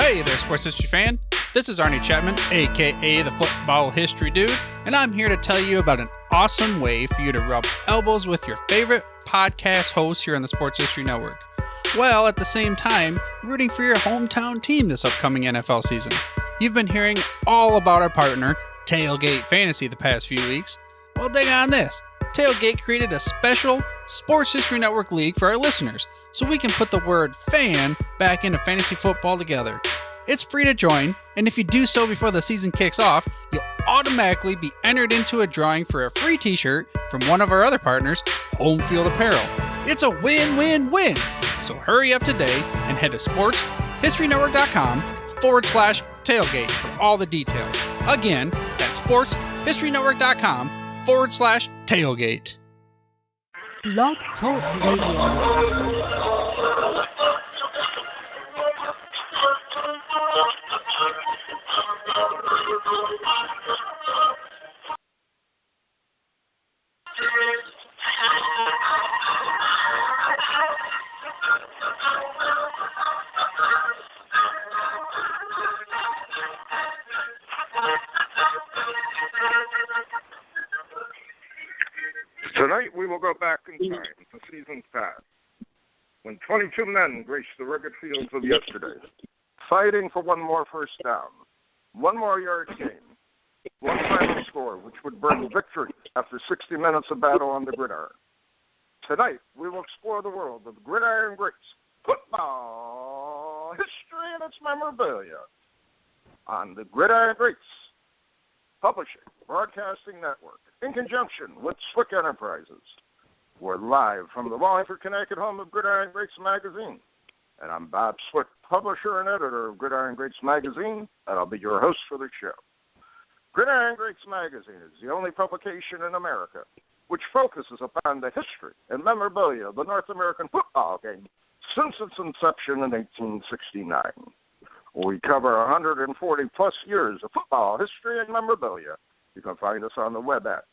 Hey there, sports history fan. This is Arnie Chapman, aka the Football History Dude, and I'm here to tell you about an awesome way for you to rub elbows with your favorite podcast hosts here on the Sports History Network, while at the same time rooting for your hometown team this upcoming NFL season. You've been hearing all about our partner, Tailgate Fantasy, the past few weeks. Well, dig on this. Tailgate created a special Sports History Network league for our listeners, so we can put the word fan back into fantasy football together. It's free to join, and if you do so before the season kicks off, you'll automatically be entered into a drawing for a free t-shirt from one of our other partners, Home Field Apparel. It's a win-win-win! So hurry up today and head to sportshistorynetwork.com/tailgate for all the details. Again, that's sportshistorynetwork.com/tailgate. Blog Talk Radio. Tonight we will go back in time to seasons past, when 22 men graced the rugged fields of yesterday, fighting for one more first down, one more yard gain, one final score which would bring victory after 60 minutes of battle on the gridiron. Tonight we will explore the world of Gridiron Greats football history and its memorabilia on the Gridiron Greats Publishing Broadcasting Network, in conjunction with Swick Enterprises. We're live from the Wallingford, Connecticut home of Gridiron Greats Magazine. And I'm Bob Swick, publisher and editor of Gridiron Greats Magazine, and I'll be your host for the show. Gridiron Greats Magazine is the only publication in America which focuses upon the history and memorabilia of the North American football game since its inception in 1869. We cover 140-plus years of football history and memorabilia. You can find us on the web at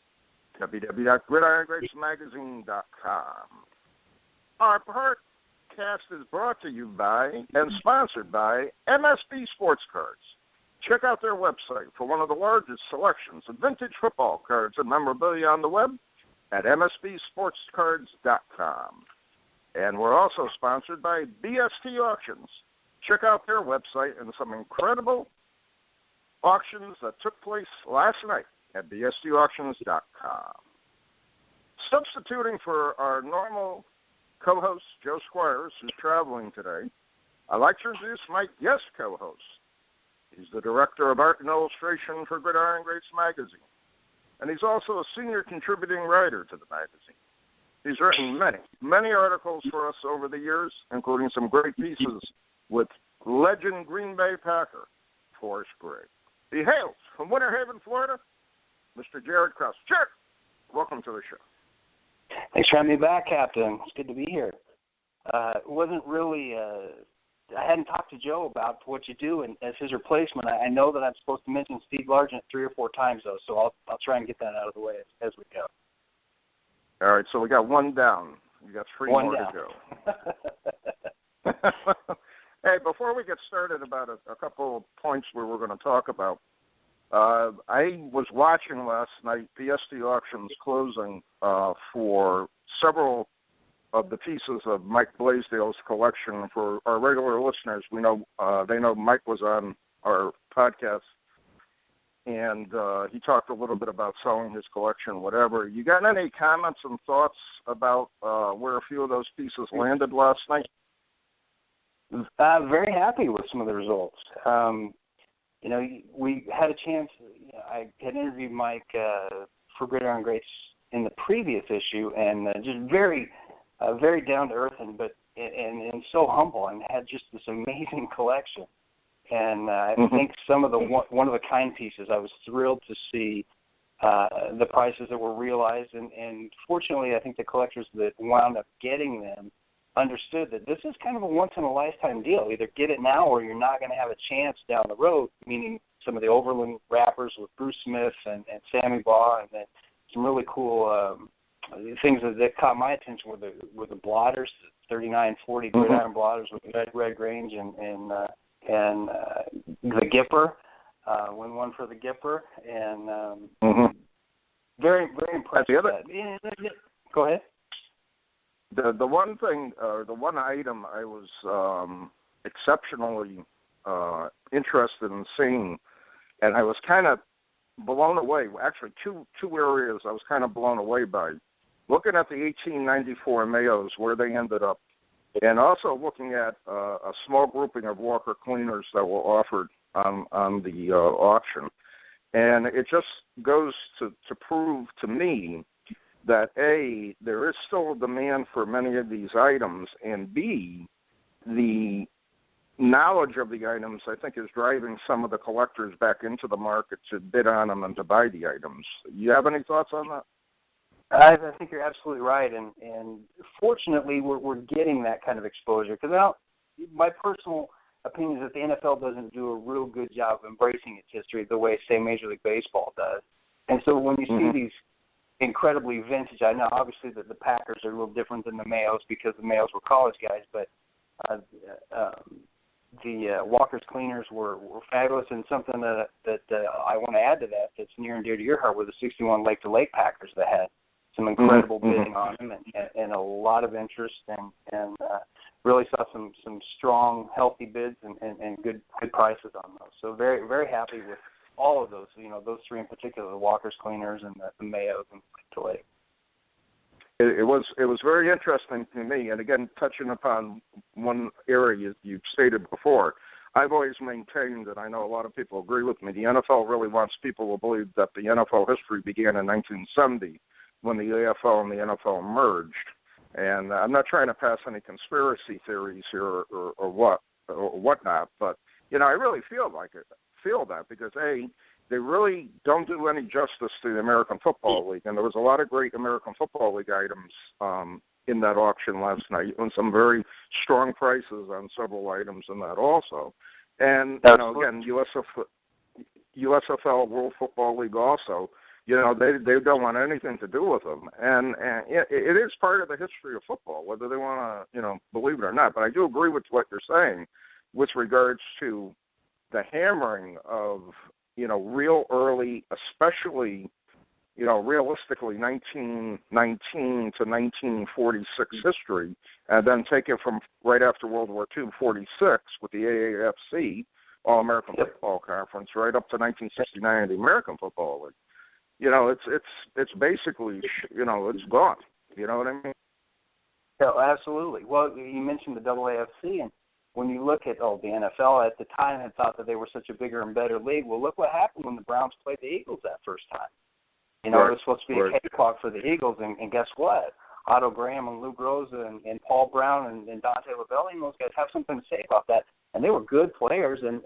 www.gridirongreatsmagazine.com. Our podcast is brought to you by and sponsored by MSB Sports Cards. Check out their website for one of the largest selections of vintage football cards and memorabilia on the web at msbsportscards.com. And we're also sponsored by BST Auctions. Check out their website and some incredible auctions that took place last night at bstauctions.com. Substituting for our normal co-host, Joe Squires, who's traveling today, I'd like to introduce my guest co-host. He's the Director of Art and Illustration for Gridiron Greats Magazine, and he's also a senior contributing writer to the magazine. He's written many articles for us over the years, including some great pieces with legend Green Bay Packer, Forrest Gray. He hails from Winter Haven, Florida, Mr. Jared Krause. Jared, welcome to the show. Thanks for having me back, Captain. It's good to be here. It wasn't really, I hadn't talked to Joe about what you do, and as his replacement, I know that I'm supposed to mention Steve Largent 3 or 4 times, though, so I'll try and get that out of the way as we go. All right, so we got one down. You got 3 more down. to go. Hey, before we get started about a couple of points where we're going to talk about, I was watching last night BST Auctions closing for several of the pieces of Mike Blaisdell's collection. For our regular listeners, we know they know Mike was on our podcast, and he talked a little bit about selling his collection, whatever. You got any comments and thoughts about where a few of those pieces landed last night? Very happy with some of the results. We had a chance. I had interviewed Mike for Gridiron Greats in the previous issue, and just very down to earth, and so humble, and had just this amazing collection. And I think some of the one of the kind pieces, I was thrilled to see the prices that were realized, and fortunately, I think the collectors that wound up getting them understood that this is kind of a once-in-a-lifetime deal. Either get it now or you're not going to have a chance down the road, meaning some of the Overland wrappers with Bruce Smith and Sammy Baugh, and then some really cool things that caught my attention were the blotters, 3940 gridiron blotters with red range and and the Gipper, win one for the Gipper, and very, very impressed with that. Go ahead. The one thing, the one item I was exceptionally interested in seeing, and I was kind of blown away. Actually, two areas I was kind of blown away by. Looking at the 1894 Mayos, where they ended up, and also looking at a small grouping of Walker Cleaners that were offered on the auction. And it just goes to prove to me that, A, there is still a demand for many of these items, and B, the knowledge of the items, I think, is driving some of the collectors back into the market to bid on them and to buy the items. You have any thoughts on that? I think you're absolutely right, and fortunately, we're getting that kind of exposure. Because my personal opinion is that the NFL doesn't do a real good job of embracing its history the way, say, Major League Baseball does. And so when you see these incredibly vintage, I know obviously that the Packers are a little different than the Mayos because the Mayos were college guys, but the Walker's Cleaners were fabulous, and something that I want to add to that that's near and dear to your heart were the 61 Lake to Lake Packers that had some incredible bidding on them and a lot of interest, and really saw some strong, healthy bids and good prices on those. So very, very happy with all of those. Those three in particular, the Walker's Cleaners and the Mayos and Lake to Lake. It was very interesting to me, and again, touching upon one area you've stated before, I've always maintained, and I know a lot of people agree with me, the NFL really wants people to believe that the NFL history began in 1970 when the AFL and the NFL merged. And I'm not trying to pass any conspiracy theories here or whatnot, but I really feel that because A, they really don't do any justice to the American Football League, and there was a lot of great American Football League items in that auction last night, and some very strong prices on several items in that also. And again, USFL, World Football League also. They don't want anything to do with them, and it is part of the history of football, whether they want to believe it or not. But I do agree with what you're saying with regards to the hammering of real early, especially realistically 1919 to 1946 history, and then take it from right after World War II, 46 with the AAFC, All-American Football Conference, right up to 1969, the American Football League. It's basically, it's gone. You know what I mean? Yeah, absolutely. Well, you mentioned the AAFC, and when you look at, the NFL at the time had thought that they were such a bigger and better league. Well, look what happened when the Browns played the Eagles that first time. It was supposed to be a cakewalk for the Eagles, and guess what? Otto Graham and Lou Groza and Paul Brown and Dante Lavelli, those guys have something to say about that. And they were good players, and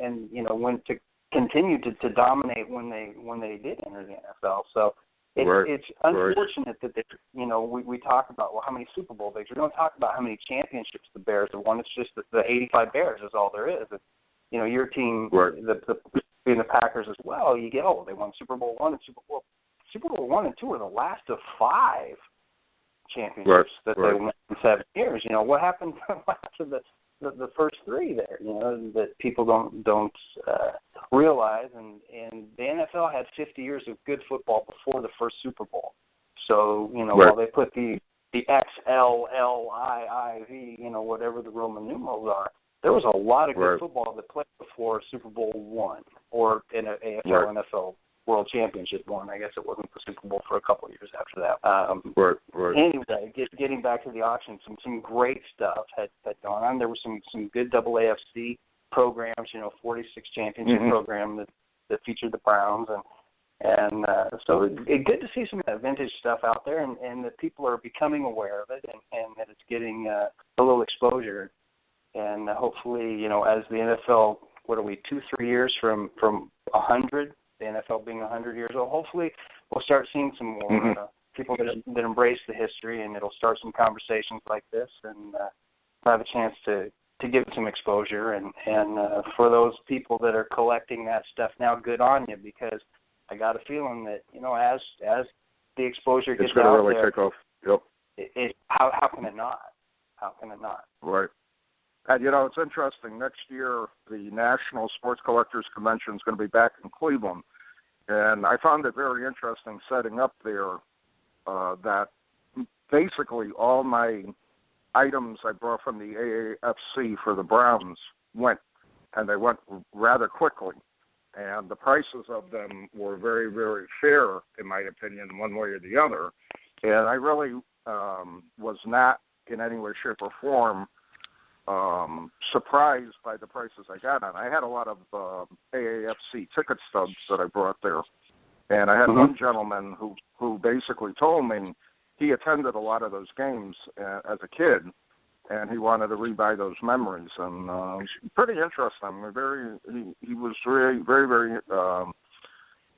went to continue to dominate when they did enter the NFL. So it's unfortunate that we talk about how many Super Bowl victories. We don't talk about how many championships the Bears have won. It's just that the 85 Bears is all there is. Your team, the Packers as well. You get they won Super Bowl I and Super Bowl I and II are the last of 5 championships that they won in 7 years. What happened to the first 3 there? That people don't realize, and the NFL had 50 years of good football before the first Super Bowl. So while they put the XLLIIV, whatever the Roman numerals are, there was a lot of good football that played before Super Bowl I or in an AFL NFL World Championship one. I guess it wasn't the Super Bowl for a couple of years after that. Anyway, getting back to the auction, some great stuff had gone on. There were some good AAFC programs, 46 championship program that featured the Browns, and so it's good to see some of that vintage stuff out there, and that people are becoming aware of it, and that it's getting a little exposure, and hopefully, as the NFL, 2-3 years from 100. The NFL being 100 years old, hopefully we'll start seeing some more people that embrace the history, and it'll start some conversations like this, and have a chance to give it some exposure. And for those people that are collecting that stuff now, good on you, because I got a feeling that as the exposure gets out really there, take off. Yep. How can it not? How can it not? Right. And, it's interesting. Next year, the National Sports Collectors Convention is going to be back in Cleveland. And I found it very interesting setting up there that basically all my items I brought from the AAFC for the Browns went, and they went rather quickly. And the prices of them were very, very fair, in my opinion, one way or the other. And I really was not in any way, shape, or form surprised by the prices I got on. I had a lot of AAFC ticket stubs that I brought there. And I had one gentleman who basically told me he attended a lot of those games as a kid, and he wanted to rebuy those memories. And it was pretty interesting. He was very, very, very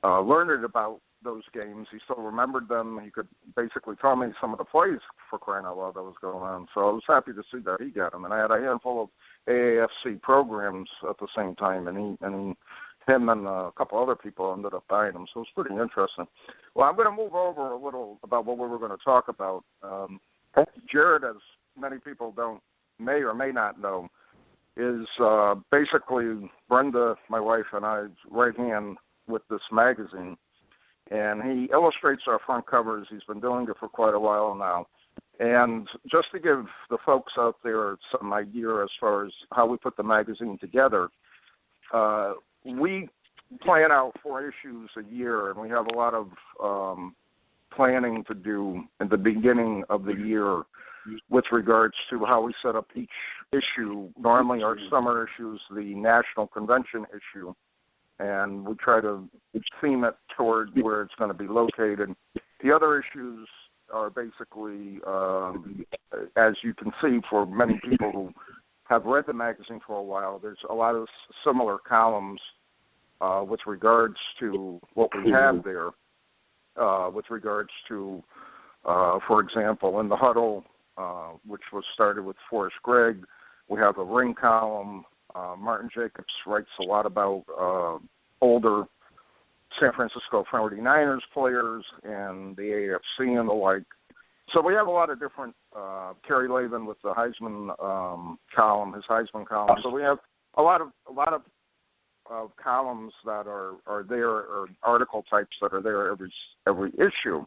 learned about those games. He still remembered them. He could basically tell me some of the plays, for crying out loud, that was going on. So I was happy to see that he got them. And I had a handful of AAFC programs at the same time, and him and a couple other people ended up buying them. So it was pretty interesting. Well, I'm going to move over a little about what we were going to talk about. Jared, as many people may or may not know, is basically Brenda, my wife, and I's right hand with this magazine. And he illustrates our front covers. He's been doing it for quite a while now. And just to give the folks out there some idea as far as how we put the magazine together, we plan out 4 issues a year, and we have a lot of planning to do in the beginning of the year with regards to how we set up each issue. Normally our summer issue is the National Convention issue, and we try to theme it toward where it's going to be located. The other issues are basically, as you can see, for many people who have read the magazine for a while, there's a lot of similar columns with regards to what we have there, with regards to, for example, in the huddle, which was started with Forrest Gregg, we have a ring column. Martin Jacobs writes a lot about older San Francisco 49ers players and the AFC and the like. So we have a lot of different, Kerry Lavin with the Heisman column, his Heisman column. So we have a lot of columns that are there, or article types that are there every issue.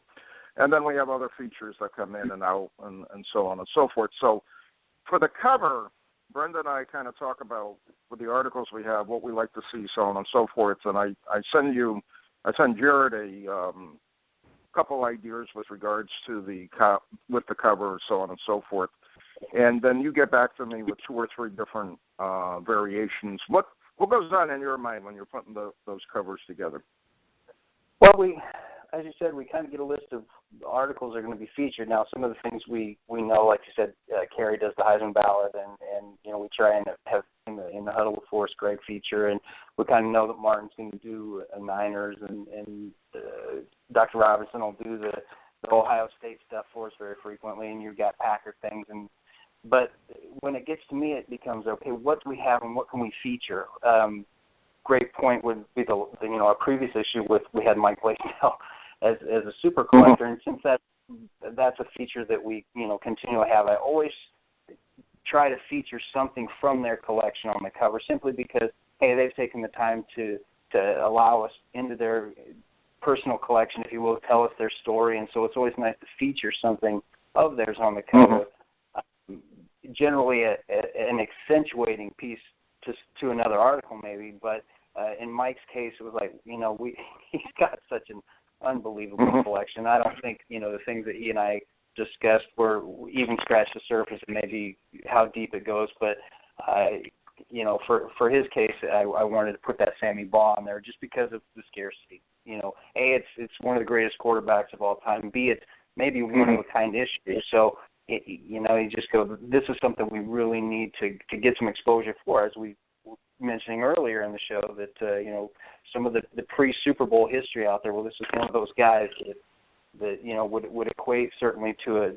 And then we have other features that come in and out and so on and so forth. So for the cover, Brenda and I kind of talk about, with the articles we have, what we like to see, so on and so forth. And I send Jared a couple ideas with regards to the cover, so on and so forth. And then you get back to me with 2 or 3 different variations. What goes on in your mind when you're putting those covers together? Well, as you said, we kind of get a list of articles that are going to be featured. Now, some of the things we know, like you said, Kerry does the Heisman ballot, and we try and have in the huddle with Forrest Gregg feature, and we kind of know that Martin's going to do a Niners, and Dr. Robinson will do the Ohio State stuff for us very frequently, and you've got Packer things. But when it gets to me, it becomes, okay, what do we have and what can we feature? Great point would be our previous issue we had Mike Blaisdell as a super collector, and since that's a feature that we continually have, I always try to feature something from their collection on the cover, simply because they've taken the time to allow us into their personal collection, if you will, tell us their story, and so it's always nice to feature something of theirs on the cover. Generally an accentuating piece to another article maybe, but in Mike's case it was like, he's got such an unbelievable collection. I don't think, the things that he and I discussed were even scratched the surface of maybe how deep it goes, but for his case, I wanted to put that Sammy Baugh on there just because of the scarcity. It's one of the greatest quarterbacks of all time. B, it's maybe one of a kind issue. So you just go, this is something we really need to get some exposure for, as we were mentioning earlier in the show, that some of the pre-Super Bowl history out there. Well, this is one of those guys that would equate certainly to a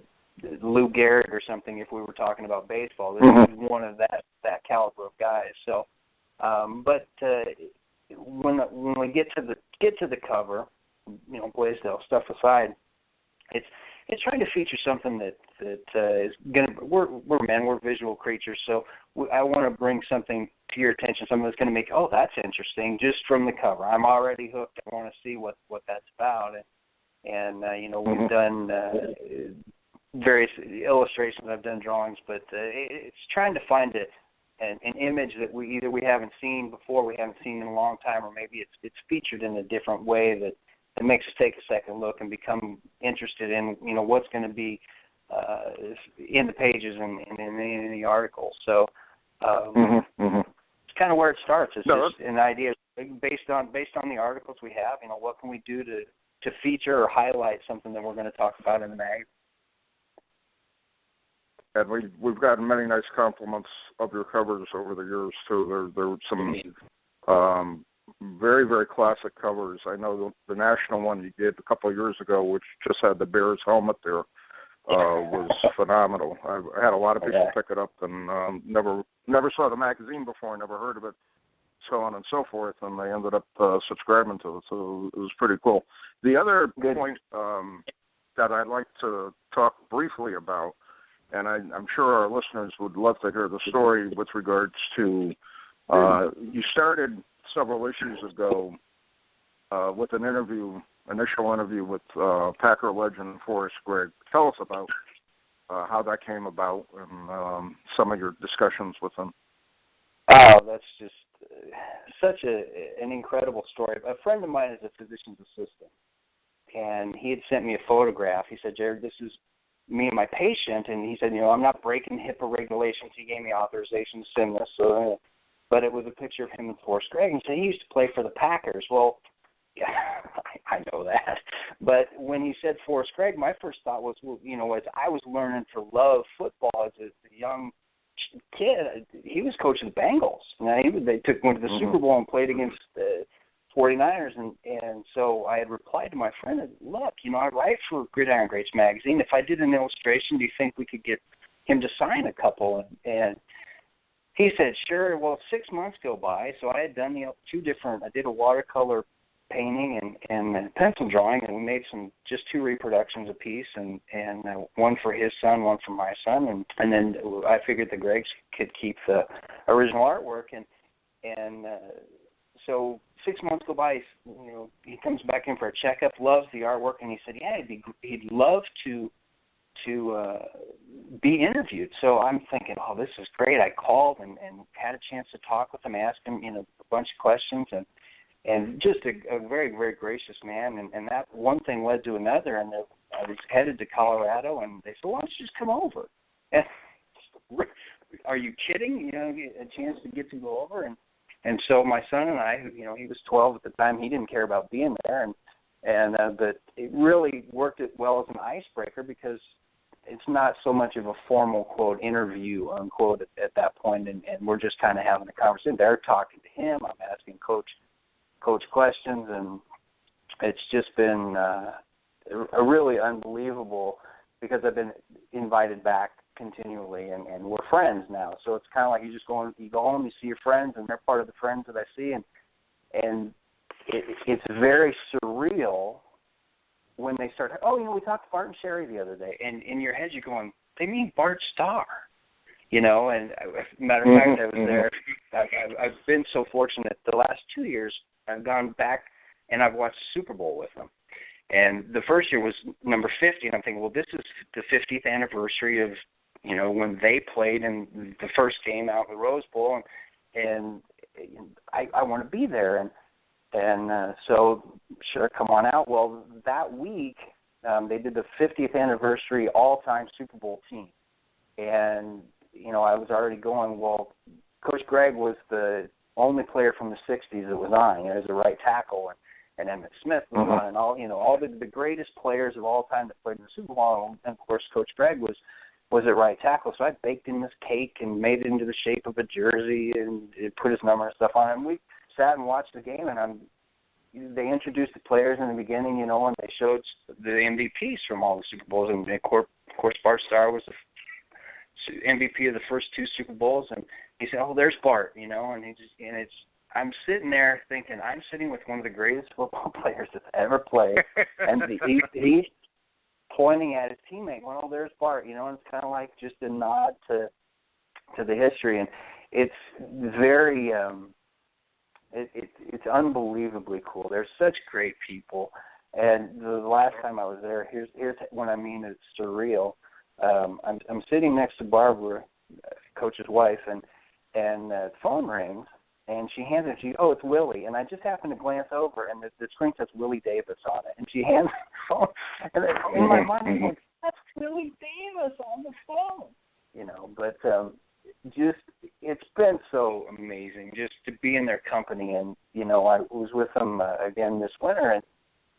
Lou Gehrig or something if we were talking about baseball. This is one of that caliber of guys. So, but when we get to the cover, Blaisdell stuff aside, it's it's trying to feature something that is going to. We're men, we're visual creatures, so I want to bring something to your attention, something that's going to make, oh, that's interesting, just from the cover. I'm already hooked. I want to see what that's about, and we've done various illustrations. I've done drawings, but it's trying to find an image that we haven't seen before, we haven't seen in a long time, or maybe it's featured in a different way that makes us take a second look and become interested in what's going to be in the pages and in the articles. So it's kind of where it starts. It's just an idea based on the articles we have. What can we do to feature or highlight something that we're going to talk about in the magazine? And we've gotten many nice compliments of your covers over the years too. There were some very, very classic covers. I know the national one you did a couple of years ago, which just had the Bears helmet there, was phenomenal. I had a lot of people pick it up and never saw the magazine before, never heard of it, so on and so forth, and they ended up subscribing to it, so it was pretty cool. The other point that I'd like to talk briefly about, and I'm sure our listeners would love to hear the story with regards to, you started several issues ago with an initial interview with Packer legend Forrest Gregg. Tell us about how that came about and some of your discussions with him. Oh, that's just such an incredible story. A friend of mine is a physician's assistant, and he had sent me a photograph. He said, Jared, this is me and my patient, and he said, I'm not breaking HIPAA regulations. He gave me authorization to send this, but it was a picture of him and Forrest Gregg, and he said he used to play for the Packers. Well, yeah, I know that. But when he said Forrest Gregg, my first thought was, as I was learning to love football as a young kid, he was coaching the Bengals. They went to the Super Bowl and played against the 49ers, and so I had replied to my friend, look, I write for Gridiron Greats Magazine. If I did an illustration, do you think we could get him to sign a couple? And he said, sure. Well, 6 months go by, so I had done I did a watercolor painting and a pencil drawing, and we made just 2 reproductions apiece, and one for his son, one for my son, and then I figured the Greggs could keep the original artwork, and so 6 months go by. He comes back in for a checkup, loves the artwork, and he said, yeah, he'd love to be interviewed. So I'm thinking, oh, this is great. I called and had a chance to talk with him, ask him a bunch of questions, and just a very, very gracious man. And that one thing led to another, and I was headed to Colorado, and they said, why don't you just come over? And, are you kidding? A chance to get to go over. And so my son and I, he was 12 at the time, he didn't care about being there, but it really worked it well as an icebreaker because it's not so much of a formal, quote, interview, unquote, at that point, and we're just kind of having a conversation. They're talking to him, I'm asking Coach questions, and it's just been a really unbelievable, because I've been invited back continually, and we're friends now. So it's kind of like you go home, you see your friends, and they're part of the friends that I see, and it's very surreal when they start, we talked to Bart and Sherry the other day, and in your head you're going, they mean Bart Starr, and matter of fact, I was there. I've been so fortunate the last 2 years, I've gone back and I've watched the Super Bowl with them. And the first year was number 50, and I'm thinking, well, this is the 50th anniversary of, when they played in the first game out in the Rose Bowl, and I want to be there. And so, sure, come on out. Well, that week, they did the 50th anniversary all-time Super Bowl team. And, I was already going, well, Coach Gregg was the only player from the 60s that was on, as a right tackle, and Emmitt Smith was on, and all the greatest players of all time that played in the Super Bowl. And, of course, Coach Gregg was at right tackle. So I baked in this cake and made it into the shape of a jersey and put his number and stuff on it. And we sat and watched the game, and they introduced the players in the beginning, and they showed the MVPs from all the Super Bowls. And, of course, Bart Starr was the MVP of the first 2 Super Bowls. And he said, oh, there's Bart, and I'm sitting there thinking, I'm sitting with one of the greatest football players that's ever played. And pointing at his teammate, well, there's Bart, and it's kind of like just a nod to the history, and it's very, it's unbelievably cool. They're such great people, and the last time I was there, here's what I mean, it's surreal. I'm sitting next to Barbara, Coach's wife, and the phone rings, and she hands it. It's Willie, and I just happened to glance over, and the screen says Willie Davis on it, and she hands the phone, and in my mind I'm like, that's Willie Davis on the phone, But just it's been so amazing just to be in their company, and I was with them again this winter,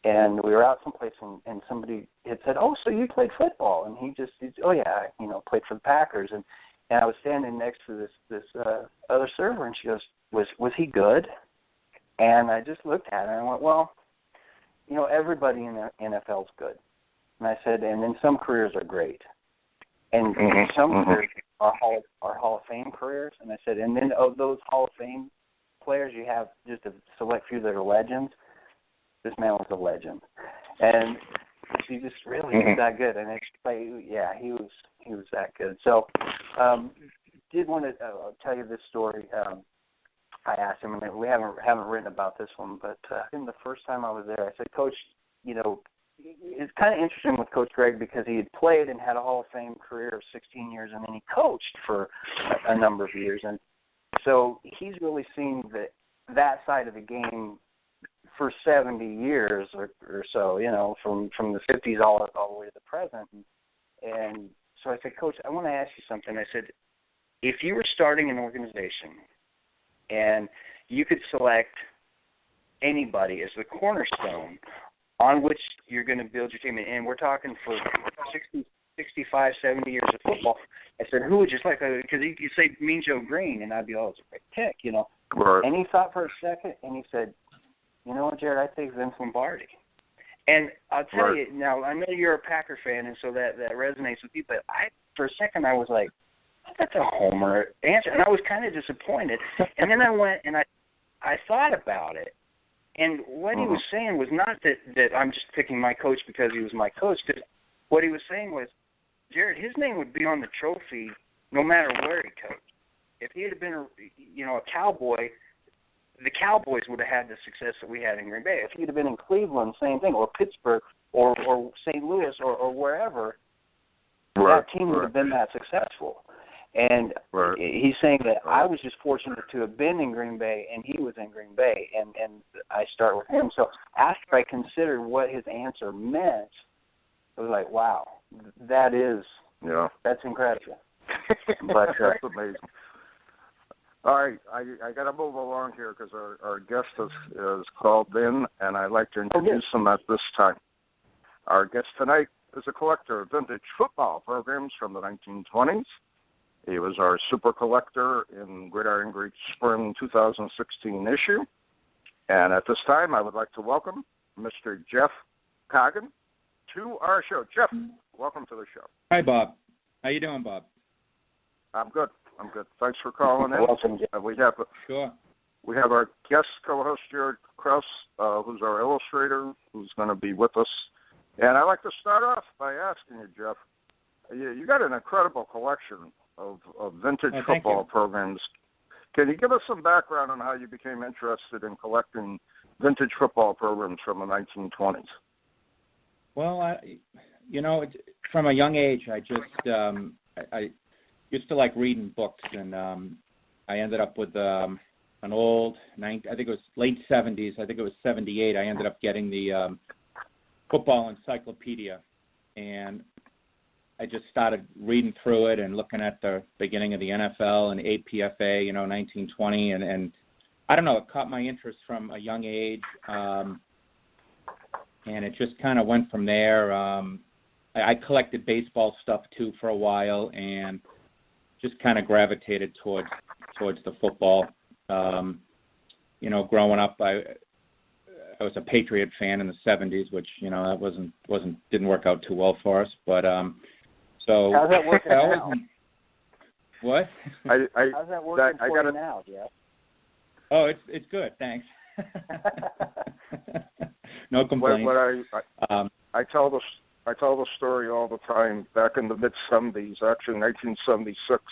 and we were out someplace, and somebody had said, "Oh, so you played football?" And he's "Oh yeah, I played for the Packers." And I was standing next to this other server, and she goes, "Was he good?" And I just looked at her and I went, "Well, everybody in the NFL is good." And I said, "And then some careers are great, and some careers are Hall of Fame careers." And I said, "And then of those Hall of Fame players, you have just a select few that are legends. This man was a legend." And she just really was that good. And he was that good. So did want to tell you this story. I asked him, and we haven't written about this one, but the first time I was there, I said, "Coach, it's kind of interesting with Coach Greg because he had played and had a Hall of Fame career of 16 years, and then he coached for a number of years. And so he's really seen that side of the game for 70 years or so, from the 50s all the way to the present. And so I said, "Coach, I want to ask you something." I said, if you were starting an organization and you could select anybody as the cornerstone on which you're going to build your team, and we're talking for 60, 65, 70 years of football, I said, who would you select? Because you say Mean Joe Green, and I'd be, it's a great pick, Right. And he thought for a second, and he said, "You know what, Jared, I think Vince Lombardi." And I'll tell you, now, I know you're a Packer fan, and so that resonates with you, but for a second I was like, that's a homer answer, and I was kind of disappointed. And then I went and I thought about it, and what he was saying was not that I'm just picking my coach because he was my coach, because what he was saying was, Jared, his name would be on the trophy no matter where he coached. If he had been a Cowboy, the Cowboys would have had the success that we had in Green Bay. If he'd have been in Cleveland, same thing, or Pittsburgh, or St. Louis, or wherever, that team would have been that successful. And he's saying that I was just fortunate to have been in Green Bay, and he was in Green Bay, and I start with him. So after I considered what his answer meant, I was like, wow, that's incredible. But that's amazing. All right, I got to move along here because our guest is called in, and I'd like to introduce him at this time. Our guest tonight is a collector of vintage football programs from the 1920s. He was our super collector in Gridiron Greats Spring 2016 issue. And at this time, I would like to welcome Mr. Jeff Coggin to our show. Jeff, welcome to the show. Hi, Bob. How you doing, Bob? I'm good. Thanks for calling in. Welcome, Jeff. We have our guest co-host, Jared Krause, who's our illustrator, who's going to be with us. And I'd like to start off by asking you, Jeff, you got an incredible collection of vintage football programs. Can you give us some background on how you became interested in collecting vintage football programs from the 1920s? Well, from a young age, I used to like reading books, and I ended up with an old, I think it was late 70s, I think it was 78, I ended up getting the football encyclopedia, and I just started reading through it and looking at the beginning of the NFL and APFA, 1920, and I don't know, it caught my interest from a young age, and it just kind of went from there. I collected baseball stuff too for a while, and just kind of gravitated towards the football. Growing up, I was a Patriot fan in the 70s, which that didn't work out too well for us. But so how's that working now? What? How's that working for you now, Jeff? Oh, it's good, thanks. No complaints. I tell I tell the story all the time. Back in the mid-'70s, actually 1976,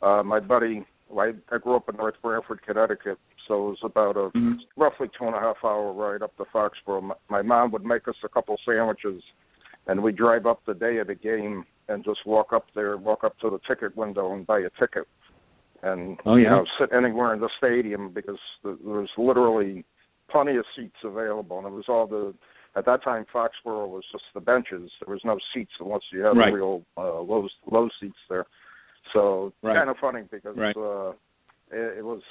my buddy, I grew up in North Branford, Connecticut, so it was about a roughly 2.5-hour ride up to Foxborough. My mom would make us a couple sandwiches, and we'd drive up the day of the game and just walk up to the ticket window and buy a ticket. And sit anywhere in the stadium because there was literally plenty of seats available, and it was at that time Foxborough was just the benches. There was no seats unless you had the real low seats there. So kind of funny because it was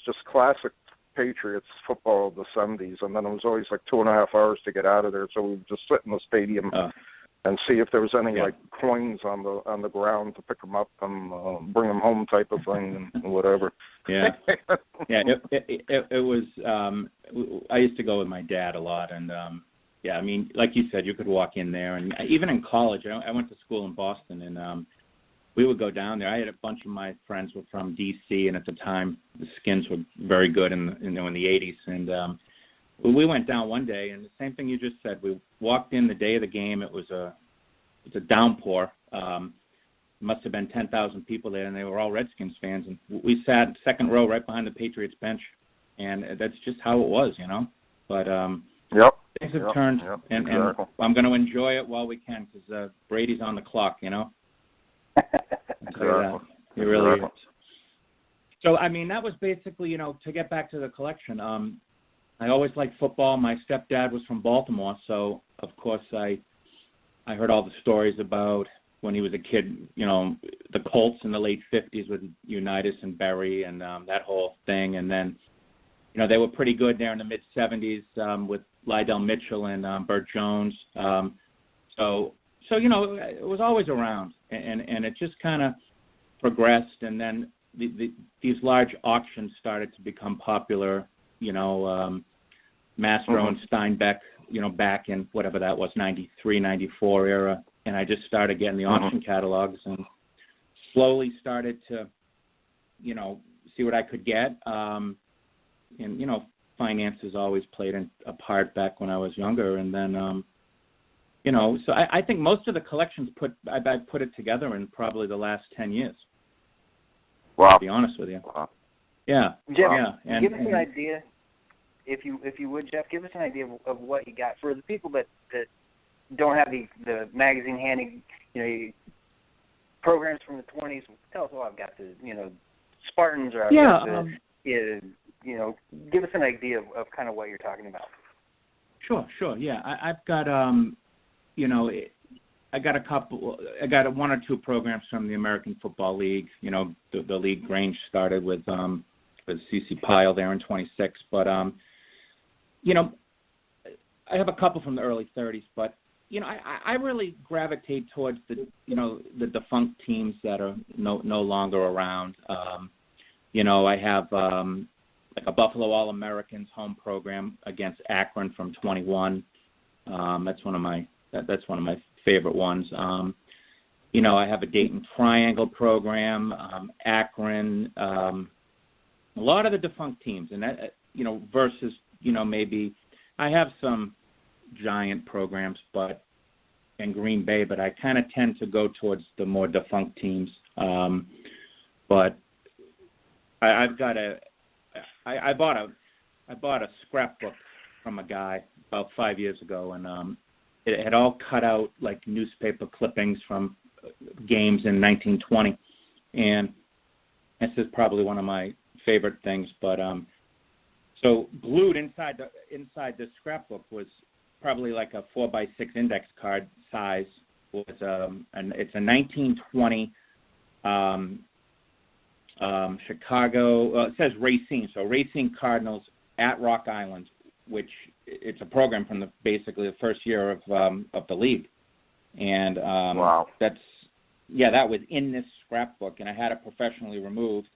just classic Patriots football of the 70s, and then it was always like 2.5 hours to get out of there. So we would just sit in the stadium and see if there was any like coins on the ground to pick them up and bring them home type of thing and whatever. Yeah, yeah. It was. I used to go with my dad a lot, and I mean, like you said, you could walk in there, and even in college, I went to school in Boston, and we would go down there. I had a bunch of my friends were from D.C., and at the time, the Skins were very good in the 80s, and we went down one day, and the same thing you just said. We walked in the day of the game. It was a downpour. Must have been 10,000 people there, and they were all Redskins fans. And we sat second row right behind the Patriots bench, and that's just how it was, you know. But things have turned, and I'm going to enjoy it while we can because Brady's on the clock, you know. It really is. So, I mean, that was basically, you know, to get back to the collection. I always liked football. My stepdad was from Baltimore, so of course I heard all the stories about when he was a kid, you know, the Colts in the late 50s with Unitas and Berry and that whole thing. And then, you know, they were pretty good there in the mid-'70s with Lydell Mitchell and Burt Jones. So you know, it was always around, and it just kind of progressed. And then these large auctions started to become popular. You know, Mastro and Steinbeck, you know, back in whatever that was, 93, 94 era. And I just started getting the auction catalogs and slowly started to, you know, see what I could get. And, you know, finances always played a part back when I was younger. And then, you know, so I think most of the collections I put it together in probably the last 10 years. Wow. To be honest with you. Wow. Yeah. Jeff, And give us an idea, if you would, Jeff. Give us an idea of what you got for the people that don't have the magazine handy. You know, programs from the 20s. Tell us, I've got the Spartans, or I've got the, you know, give us an idea of kind of what you're talking about. Sure. Yeah, I've got you know, I got one or two programs from the American Football League. You know, the league range started with C.C. Pyle there in 26. But, you know, I have a couple from the early 30s. But, you know, I really gravitate towards the defunct teams that are no longer around. You know, I have like a Buffalo All-Americans home program against Akron from 21. That's one of my favorite ones. You know, I have a Dayton Triangle program, Akron, a lot of the defunct teams, and that, you know, versus, you know, maybe I have some giant programs, but in Green Bay, but I kind of tend to go towards the more defunct teams. But I bought a scrapbook from a guy about 5 years ago, and it had all cut out like newspaper clippings from games in 1920, and this is probably one of my favorite things. But so glued inside this scrapbook was probably like a 4x6 index card size. It's a 1920 Chicago. It says Racine, so Racine Cardinals at Rock Island, which it's a program from basically the first year of the league, and wow, that was in this scrapbook, and I had it professionally removed.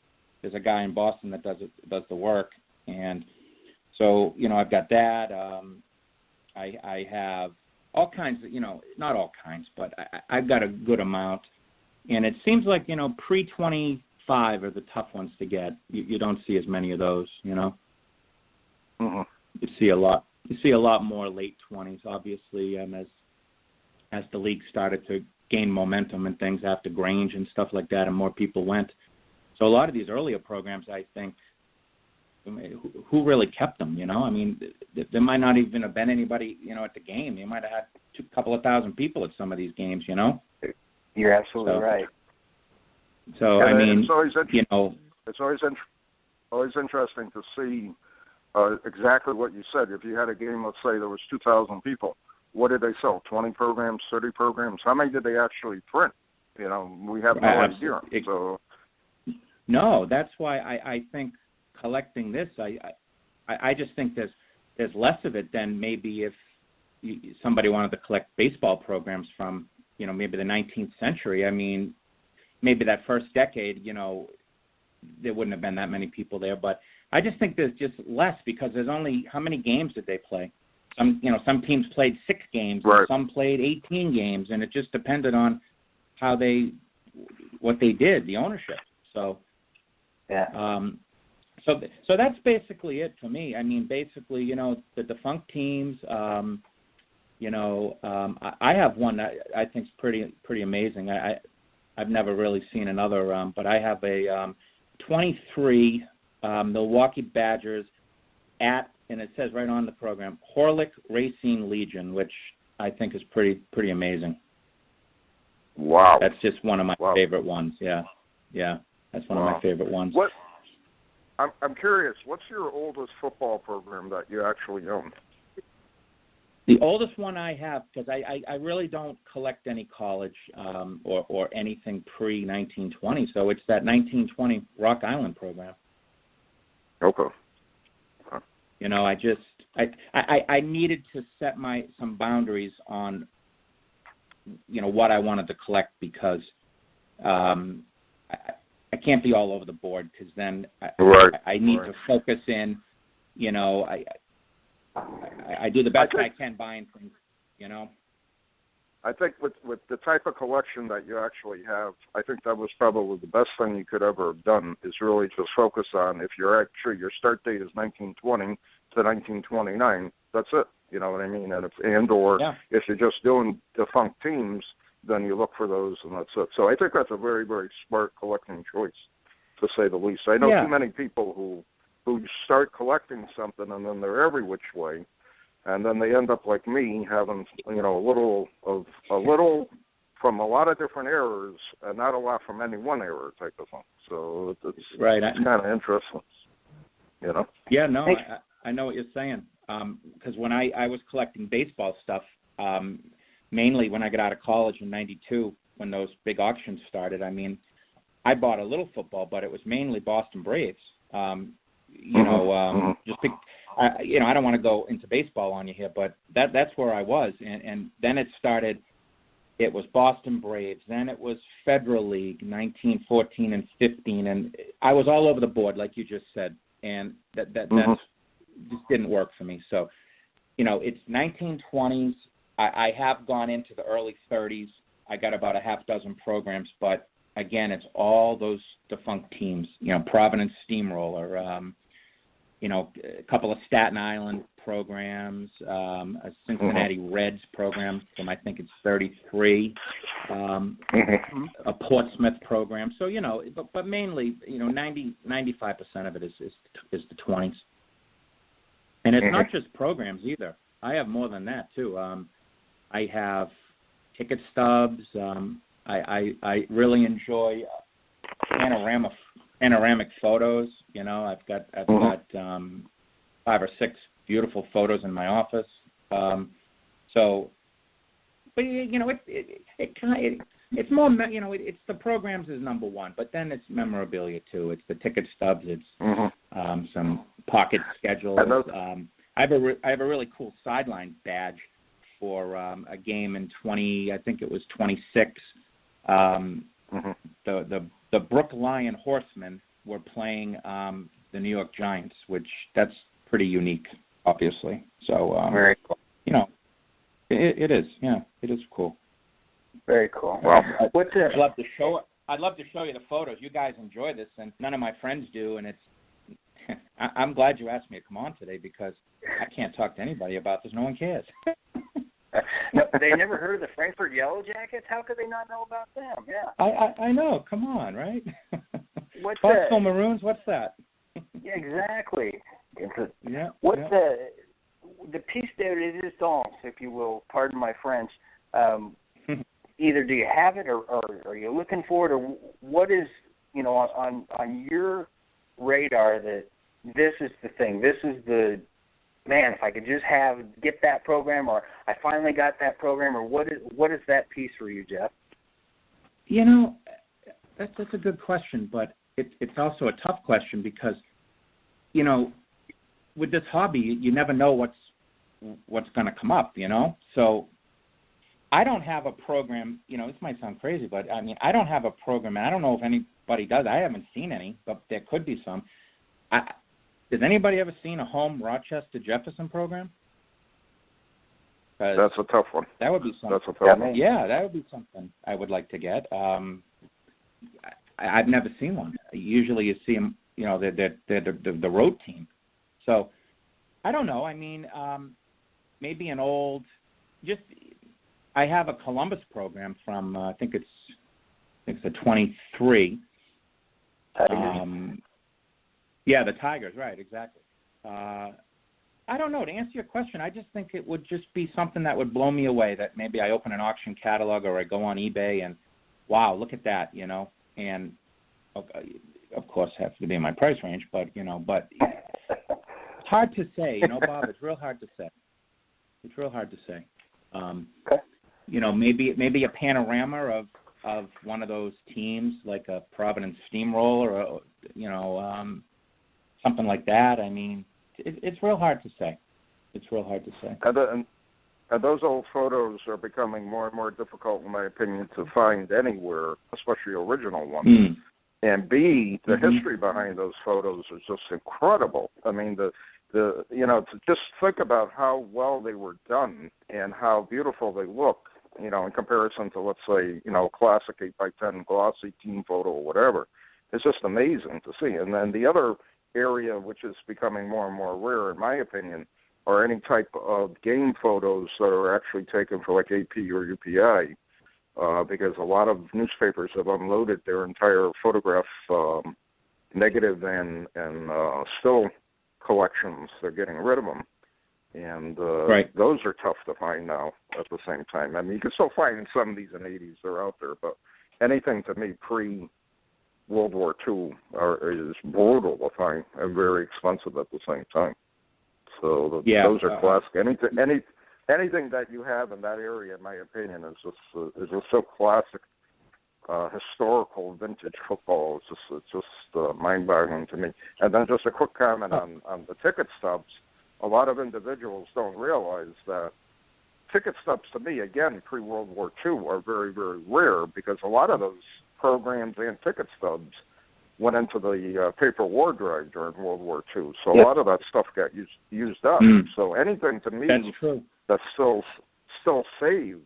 There's a guy in Boston that does the work, and so, you know, I've got that. I have all kinds of, you know, not all kinds, but I've got a good amount, and it seems like, you know, pre-25 are the tough ones to get. You don't see as many of those, you know. Mm-hmm. You see a lot more late 20s, obviously, as as the league started to gain momentum and things after Grange and stuff like that, and more people went. So a lot of these earlier programs, I think, who really kept them, you know? I mean, there might not even have been anybody, you know, at the game. You might have had a couple of thousand people at some of these games, you know? You're absolutely right. So, I mean, you know. It's always interesting to see exactly what you said. If you had a game, let's say there was 2,000 people, what did they sell? 20 programs, 30 programs? How many did they actually print? You know, we have no idea. So. No, that's why I think collecting this, I just think there's less of it than maybe if somebody wanted to collect baseball programs from, you know, maybe the 19th century. I mean, maybe that first decade, you know, there wouldn't have been that many people there. But I just think there's just less because there's only, how many games did they play? Some teams played 6 games, right. And some played 18 games, and it just depended on what they did, the ownership. So, yeah. So that's basically it for me. I mean, basically, you know, the defunct teams. You know, I have one that I think is pretty amazing. I've never really seen another, but I have a 23 Milwaukee Badgers and it says right on the program, Horlick Racing Legion, which I think is pretty amazing. Wow. That's just one of my favorite ones. Yeah, that's one of my favorite ones. What? I'm curious. What's your oldest football program that you actually own? The oldest one I have, because I really don't collect any college or anything pre-1920, so it's that 1920 Rock Island program. Okay. You know, I needed to set some boundaries on, you know, what I wanted to collect because I can't be all over the board because then I need to focus in. You know, I do the best I can buying things. You know. I think with the type of collection that you actually have, I think that was probably the best thing you could ever have done is really just focus on if your start date is 1920 to 1929, that's it. You know what I mean? And if you're just doing defunct teams, then you look for those and that's it. So I think that's a very, very smart collecting choice, to say the least. I know too many people who start collecting something and then they're every which way. And then they end up like me, having, you know, a little from a lot of different errors, and not a lot from any one error type of thing. So it's kind of interesting, you know. Yeah, no, I know what you're saying. Because when I was collecting baseball stuff, mainly when I got out of college in '92, when those big auctions started, I mean, I bought a little football, but it was mainly Boston Braves. You know, you know, I don't want to go into baseball on you here, but that's where I was. And then it started, it was Boston Braves. Then it was Federal League, 1914 and 15. And I was all over the board, like you just said. And that just didn't work for me. So, you know, it's 1920s. I have gone into the early 30s. I got about a half dozen programs, but again, it's all those defunct teams, you know, Providence Steamroller, you know, a couple of Staten Island programs, a Cincinnati Reds program from I think it's 33, a Portsmouth program. So, you know, but mainly, you know, 95% of it is the 20s. And it's not just programs either. I have more than that too. I have ticket stubs. I really enjoy panoramic photos. You know, I've got 5 or 6 beautiful photos in my office. So, but you know, it's more, you know, it's the programs is number one, but then it's memorabilia too. It's the ticket stubs. It's some pocket schedules. I have a really cool sideline badge for a game in 26. The Brook Lion Horsemen were playing the New York Giants, which that's pretty unique, obviously. So very cool. You know, it is. Yeah, it is cool. Very cool. Well, I'd love to show you the photos. You guys enjoy this, and none of my friends do, and it's. I'm glad you asked me to come on today because I can't talk to anybody about this. No one cares. No, they never heard of the Frankfurt Yellow Jackets? How could they not know about them? Yeah. I know. Come on, right? What's Boston that? Maroons, what's that? Yeah, exactly. What's the piece de resistance, if you will, pardon my French, either do you have it or are you looking for it, or what is, on your radar that this is the thing, this is the, man, if I could just get that program, or I finally got that program, or what is that piece for you, Jeff? That's a good question, but it's also a tough question because, with this hobby, you never know what's going to come up, So I don't have a program, this might sound crazy, but I don't have a program, and I don't know if anybody does. I haven't seen any, but there could be some. Has anybody ever seen a home Rochester Jefferson program? That's a tough one. That would be something. That's a tough one. Yeah, that would be something I would like to get. I've never seen one. Usually you see them, they're the road team. So I don't know. Maybe an old, I have a Columbus program from, I think it's a 23. Yeah, the Tigers, right, exactly. I don't know. To answer your question, I just think it would just be something that would blow me away, that maybe I open an auction catalog or I go on eBay and, wow, look at that, and of course it has to be in my price range, but it's hard to say, Bob, it's real hard to say. It's real hard to say. Okay. Maybe a panorama of one of those teams, like a Providence Steamroller, or something like that. It's real hard to say. It's real hard to say. And those old photos are becoming more and more difficult, in my opinion, to find anywhere, especially original ones. And B, the history behind those photos is just incredible. To just think about how well they were done and how beautiful they look, in comparison to, let's say, classic 8x10 glossy team photo or whatever. It's just amazing to see. And then the other area, which is becoming more and more rare, in my opinion, are any type of game photos that are actually taken for like AP or UPI, because a lot of newspapers have unloaded their entire photograph negative and still collections. They're getting rid of them. And right. Those are tough to find now at the same time. You can still find in 70s and 80s, they're out there, but anything to me pre-World War II is brutal to find and very expensive at the same time. So those are classic. Anything that you have in that area, in my opinion, is just so classic, historical, vintage football. It's just mind-boggling to me. And then just a quick comment on the ticket stubs. A lot of individuals don't realize that ticket stubs, to me, again, pre-World War II, are very, very rare, because a lot of those programs and ticket stubs went into the paper war drive during World War II. So a lot of that stuff got used up. So anything, to me, that's still saved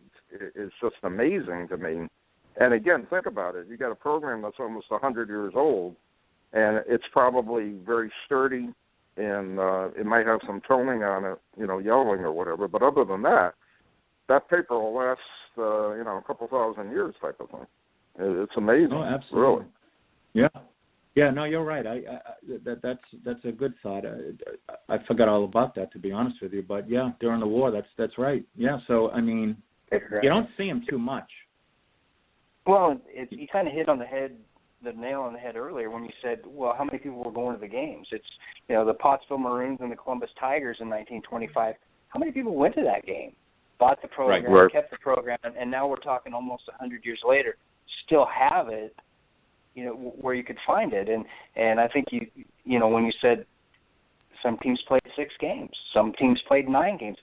is just amazing to me. And again, think about it. You got a program that's almost 100 years old, and it's probably very sturdy, and it might have some toning on it, yellowing or whatever. But other than that, that paper will last, a couple thousand years type of thing. It's amazing. Oh, absolutely. Really. Yeah. No, you're right. That's a good thought. I forgot all about that, to be honest with you. But yeah, during the war, that's right. Yeah. So you don't see them too much. Well, you kind of hit on the nail on the head earlier when you said, well, how many people were going to the games? It's the Pottsville Maroons and the Columbus Tigers in 1925. How many people went to that game? Bought the program, right. Kept the program, and now we're talking almost 100 years later, still have it, where you could find it. And I think when you said some teams played 6 games, some teams played 9 games,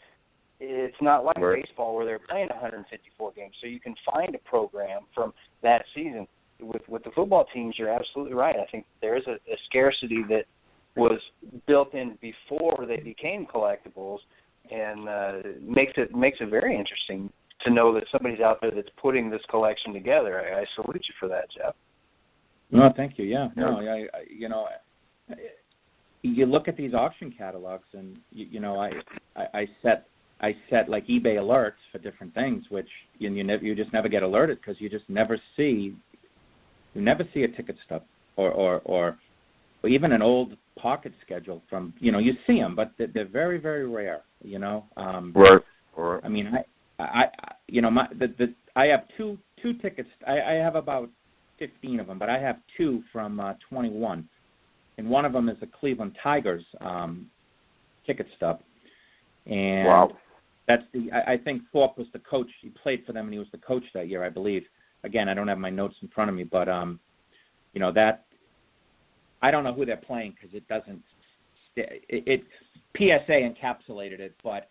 it's not like baseball where they're playing 154 games. So you can find a program from that season. With the football teams, you're absolutely right. I think there is a scarcity that was built in before they became collectibles, and makes it very interesting to know that somebody's out there that's putting this collection together. I salute you for that, Jeff. No, thank you. Yeah, no, you look at these auction catalogs, and I set I set like eBay alerts for different things, which you just never get alerted because you just never see a ticket stub or even an old pocket schedule from, you see them, but they're very, very rare, Right. I mean, I have two tickets. I have about 15 of them, but I have two from 21, and one of them is a Cleveland Tigers ticket stub, and wow. that's I think Thorpe was the coach. He played for them, and he was the coach that year, I believe. Again, I don't have my notes in front of me, but that I don't know who they're playing because it doesn't. It PSA encapsulated it, but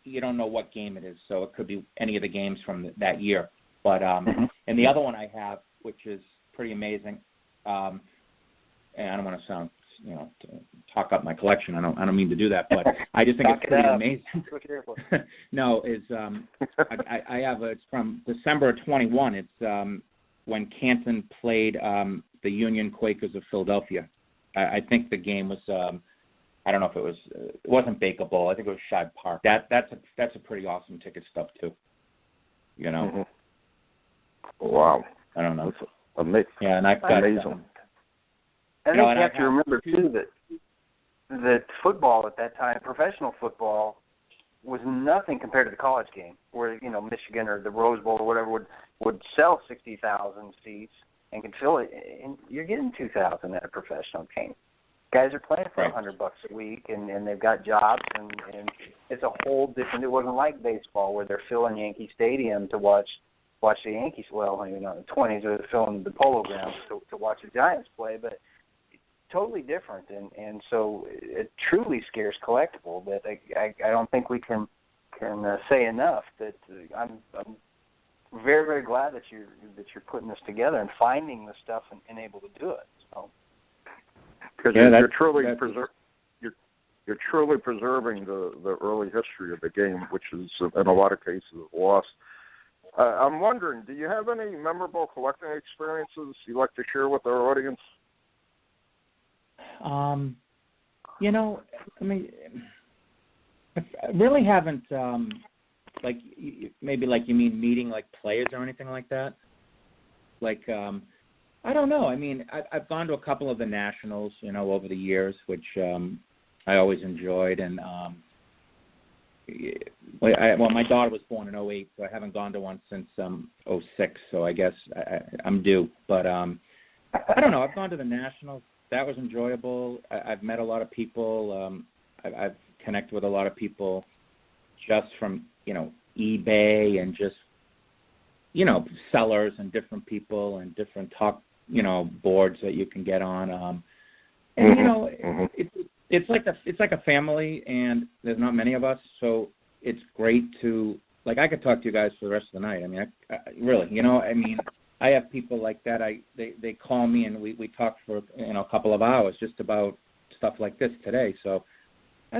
you don't know what game it is, so it could be any of the games from that year. But and the other one I have, which is pretty amazing, and I don't want to sound, talk up my collection. I don't mean to do that, but I just think it's pretty amazing. No, I have it's from December of 21. It's when Canton played the Union Quakers of Philadelphia. I think the game was. I don't know if it wasn't Baker Bowl. I think it was Shibe Park. That's a pretty awesome ticket stub too. Mm-hmm. Wow. I don't know. That's amazing. Yeah, and I've got amazing. I think you have to remember too that football at that time, professional football, was nothing compared to the college game, where Michigan or the Rose Bowl or whatever would sell 60,000 seats and can fill it, and you're getting 2,000 at a professional game. Guys are playing for $100 a week, and they've got jobs, and it's a whole different. It wasn't like baseball where they're filling Yankee Stadium to watch the Yankees. Well, in the 20s they were filling the Polo Grounds to watch the Giants play, but totally different, and so it truly scarce collectible that I don't think we can say enough that I'm very, very glad that you're putting this together and finding the stuff and able to do it. So. Because you're truly preserving the early history of the game, which is in a lot of cases lost. I'm wondering, do you have any memorable collecting experiences you'd like to share with our audience? I really haven't. Maybe you mean meeting like players or anything like that. I don't know. I mean, I've gone to a couple of the nationals, over the years, which I always enjoyed. And my daughter was born in 2008, so I haven't gone to one since 2006. So I guess I'm due. But I don't know. I've gone to the nationals. That was enjoyable. I've met a lot of people. I've connected with a lot of people just from eBay and just sellers and different people and different talk boards that you can get on. It's like a family, and there's not many of us, so it's great to I could talk to you guys for the rest of the night. I mean, I really, I have people like that. They call me and we talk for a couple of hours just about stuff like this today. So I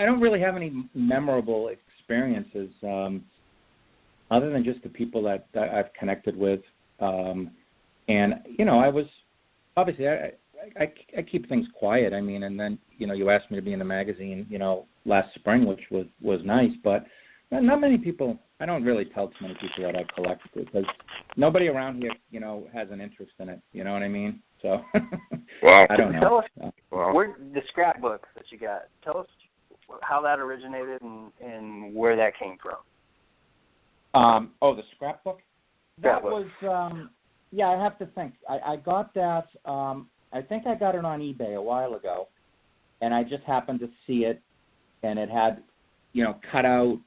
don't really have any memorable experiences other than just the people that I've connected with. And I was obviously I keep things quiet. I mean, and then you asked me to be in the magazine last spring, which was nice, but not many people. I don't really tell too many people that I collect because nobody around here has an interest in it. You know what I mean? So wow. I don't know. Tell us where the scrapbook that you got. Tell us how that originated and where that came from. The scrapbook? That was, I have to think. I got that, I think I got it on eBay a while ago, and I just happened to see it, and it had, cut out,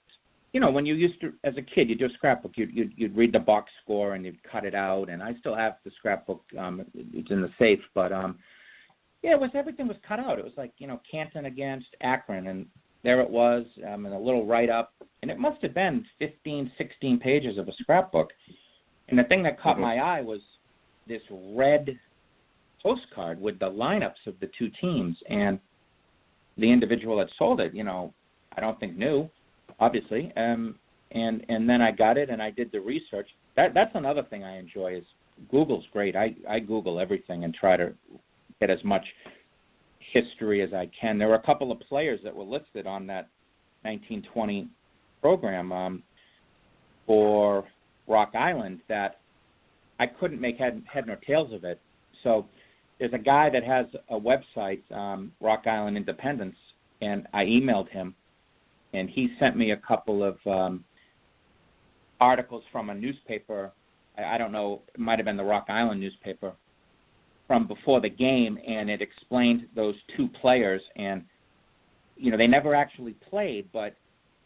when you used to, as a kid, you'd do a scrapbook, you'd read the box score, and you'd cut it out, and I still have the scrapbook, it's in the safe, but, everything was cut out. It was like, Canton against Akron, and there it was, and a little write-up, and it must have been 15, 16 pages of a scrapbook. And the thing that caught my eye was this red postcard with the lineups of the two teams, and the individual that sold it, I don't think knew, obviously, and then I got it, and I did the research. That's another thing I enjoy is Google's great. I Google everything and try to get as much history as I can. There were a couple of players that were listed on that 1920 program for Rock Island that I couldn't make head nor tails of it. So there's a guy that has a website, Rock Island Independence, and I emailed him, and he sent me a couple of articles from a newspaper. I don't know, it might have been the Rock Island newspaper, from before the game, and it explained those two players. And, you know, they never actually played, but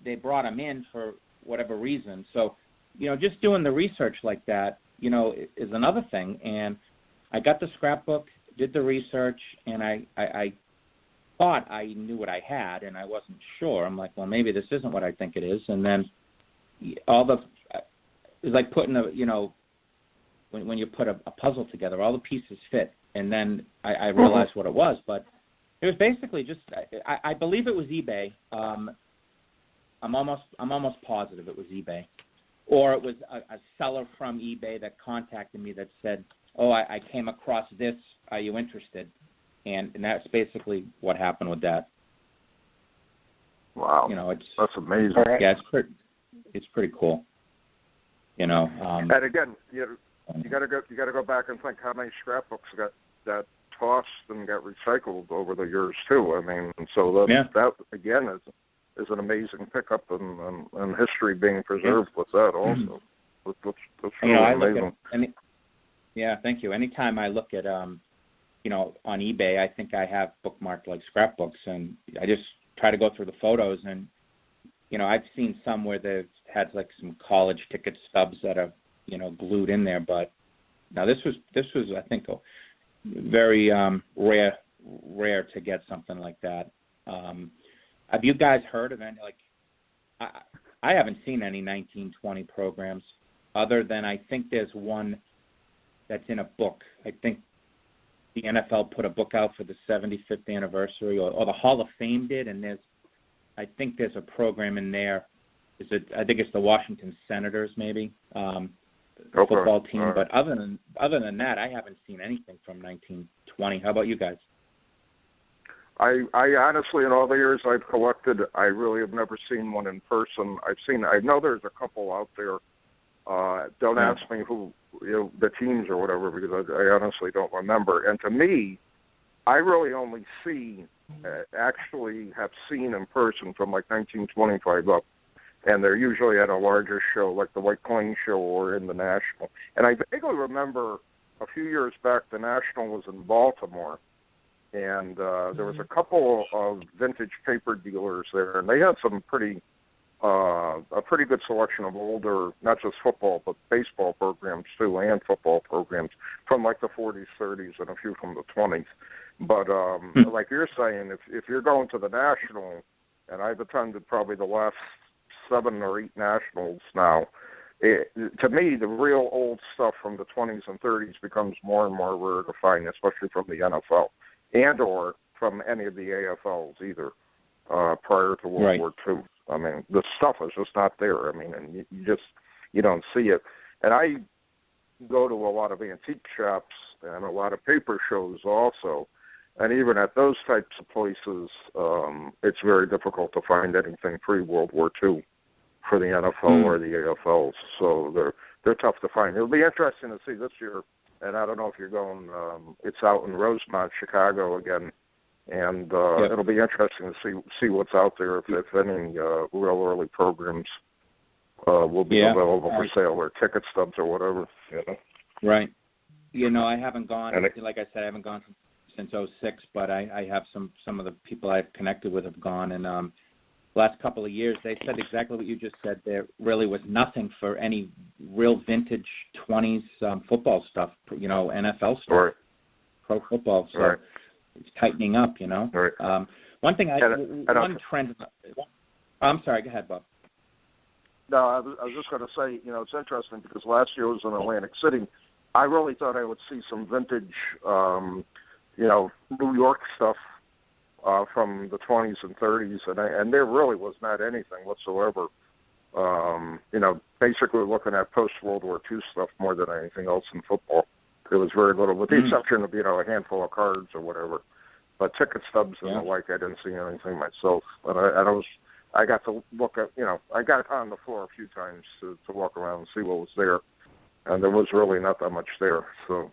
they brought them in for whatever reason. So, you know, just doing the research like that, you know, is another thing. And I got the scrapbook, did the research, and I thought I knew what I had, and I wasn't sure. I'm like, well, maybe this isn't what I think it is. And then it's like putting when you put a puzzle together, all the pieces fit. And then I realized what it was. But it was basically just, I believe it was eBay. I'm almost positive it was eBay. Or it was a seller from eBay that contacted me that said, oh, I came across this. Are you interested? And that's basically what happened with that. Wow. You know, that's amazing. Yeah, it's pretty cool. You know. And again, you got to go back and think how many scrapbooks got tossed and got recycled over the years too. I mean, so that again is an amazing pickup and history being preserved with that also. That's really amazing. Thank you. Anytime I look at you know, on eBay, I think I have bookmarked like scrapbooks, and I just try to go through the photos. And you know, I've seen some where they've had like some college ticket stubs that are, you know, glued in there. But now this was I think very rare to get something like that. Have you guys heard of any, like, I haven't seen any 1920 programs other than I think there's one that's in a book. I think the NFL put a book out for the 75th anniversary, or the Hall of Fame did, and I think there's a program in there. I think it's the Washington Senators, maybe, football team. Right. But other than that, I haven't seen anything from 1920. How about you guys? I honestly, in all the years I've collected, I really have never seen one in person. I know there's a couple out there. Don't ask me who, you know, the teams or whatever, because I honestly don't remember. And to me, I really only actually have seen in person from like 1925 up. And they're usually at a larger show, like the White Plains Show or in the National. And I vaguely remember a few years back, the National was in Baltimore. And there was a couple of vintage paper dealers there, and they had some a pretty good selection of older, not just football, but baseball programs too, and football programs from like the 40s, 30s, and a few from the 20s. But like you're saying, if you're going to the National, and I've attended probably the last 7 or 8 Nationals now, to me, the real old stuff from the 20s and 30s becomes more and more rare to find, especially from the NFL and or from any of the AFLs either prior to World War II. I mean, the stuff is just not there. I mean, and you don't see it. And I go to a lot of antique shops and a lot of paper shows also. And even at those types of places, it's very difficult to find anything pre-World War II for the NFL or the AFLs. So they're tough to find. It'll be interesting to see this year. And I don't know if you're going. It's out in Rosemont, Chicago again, and it'll be interesting to see what's out there. If any real early programs will be available for sale, or ticket stubs or whatever. You know? Right. You know, I haven't gone. Like I said, I haven't gone since '06, but I have some of the people I've connected with have gone, and last couple of years, they said exactly what you just said. There really was nothing for any real vintage 20s football stuff, you know, NFL stuff, pro football. So it's tightening up, you know. One thing one trend. I'm sorry. Go ahead, Bob. No, I was just going to say, you know, it's interesting because last year was in Atlantic City. I really thought I would see some vintage, you know, New York stuff. From the 20s and 30s, and there really was not anything whatsoever. You know, basically looking at post-World War II stuff more than anything else in football. There was very little, with the exception of, you know, a handful of cards or whatever. But ticket stubs and the like, I didn't see anything myself. And I got to look at, I got on the floor a few times to walk around and see what was there, and there was really not that much there. So.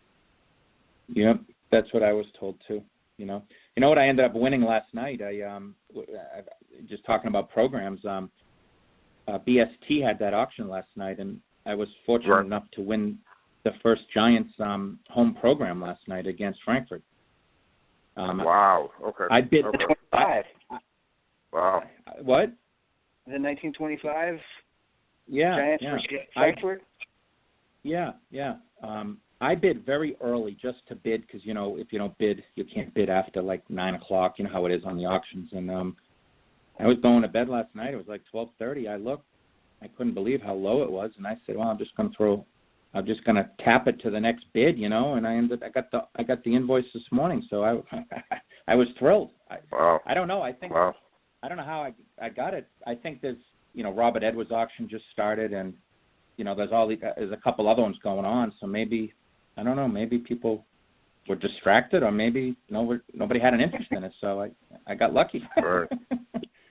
Yep, that's what I was told too. You know what I ended up winning last night? I just talking about programs. BST had that auction last night, and I was fortunate enough to win the first Giants home program last night against Frankfurt. Wow. Okay. I bid 25. Wow. What? The 1925 Yeah. Giants versus Frankfurt? Yeah. I bid very early just to bid because, if you don't bid, you can't bid after like 9 o'clock. You know how it is on the auctions. And I was going to bed last night. It was like 12:30. I looked. I couldn't believe how low it was. And I said, well, I'm just going to tap it to the next bid, and I got the invoice this morning. So I was thrilled. Wow. I don't know. I think I don't know how I got it. I think there's, Robert Edwards auction just started, and there's a couple other ones going on. So maybe, I don't know, maybe people were distracted, or maybe nobody had an interest in it. So I got lucky. Right.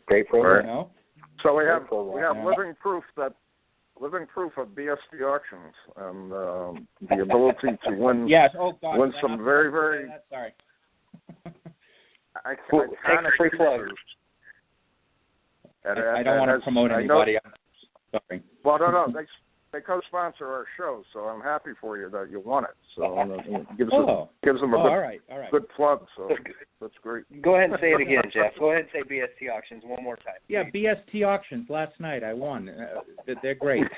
Great program. So we have living proof of BST auctions and the ability to win. Yes. Oh God. Win some very, very. Sorry. I Take a free plug. I don't want to promote anybody. I'm sorry. Well, no. They co-sponsor our show, so I'm happy for you that you won it. So gives them a good plug. So that's great. Go ahead and say it again, Jeff. Go ahead and say BST auctions one more time. Yeah, BST auctions last night. I won. They're great.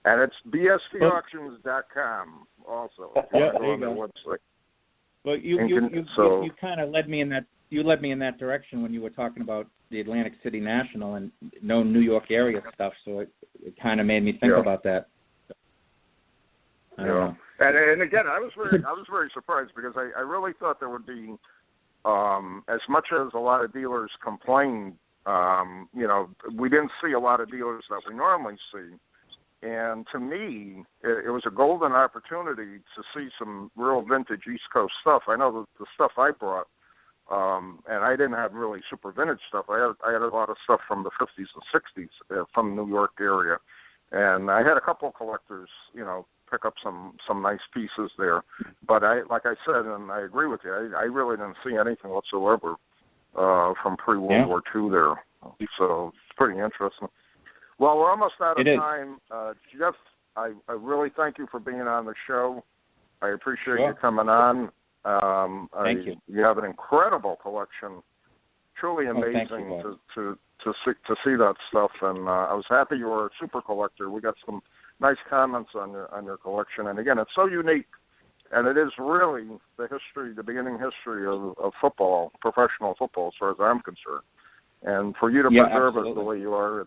And it's bstauctions.com also. Yeah, there you go. go. Website. Well, you kind of led me in that. You led me in that direction when you were talking about the Atlantic City National and no New York area stuff. So it kind of made me think about that. I don't know. And again, I was very surprised because I really thought there would be, as much as a lot of dealers complained, we didn't see a lot of dealers that we normally see. And to me, it was a golden opportunity to see some real vintage East Coast stuff. I know the stuff I brought. And I didn't have really super vintage stuff. I had a lot of stuff from the 50s and 60s from the New York area. And I had a couple of collectors, pick up some nice pieces there. But like I said, and I agree with you, I really didn't see anything whatsoever from pre-World War II there. So it's pretty interesting. Well, we're almost out of time. Jeff, I really thank you for being on the show. I appreciate you coming on. Thank you. You have an incredible collection, truly amazing to see that stuff. And I was happy you were a super collector. We got some nice comments on your collection. And again, it's so unique, and it is really the beginning history of football, professional football, as far as I'm concerned. And for you to preserve it the way you are,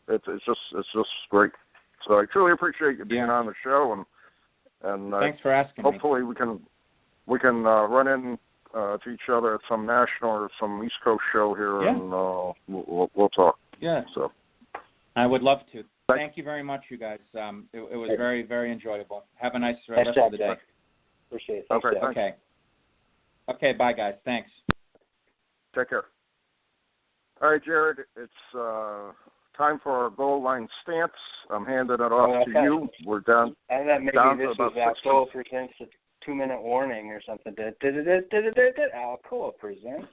it's just great. So I truly appreciate you being on the show, and thanks for asking. Hopefully we can run in to each other at some national or some East Coast show here, and we'll talk. Yeah. So I would love to. Thank you very much, you guys. It was very, very enjoyable. Have a nice rest of the day. Appreciate it. Thanks, Okay. Bye, guys. Thanks. Take care. All right, Jared. It's time for our goal line stance. I'm handing it off to you. We're down. I thought maybe down this to was about Alcoa presents a 2-minute warning or something. Alcoa presents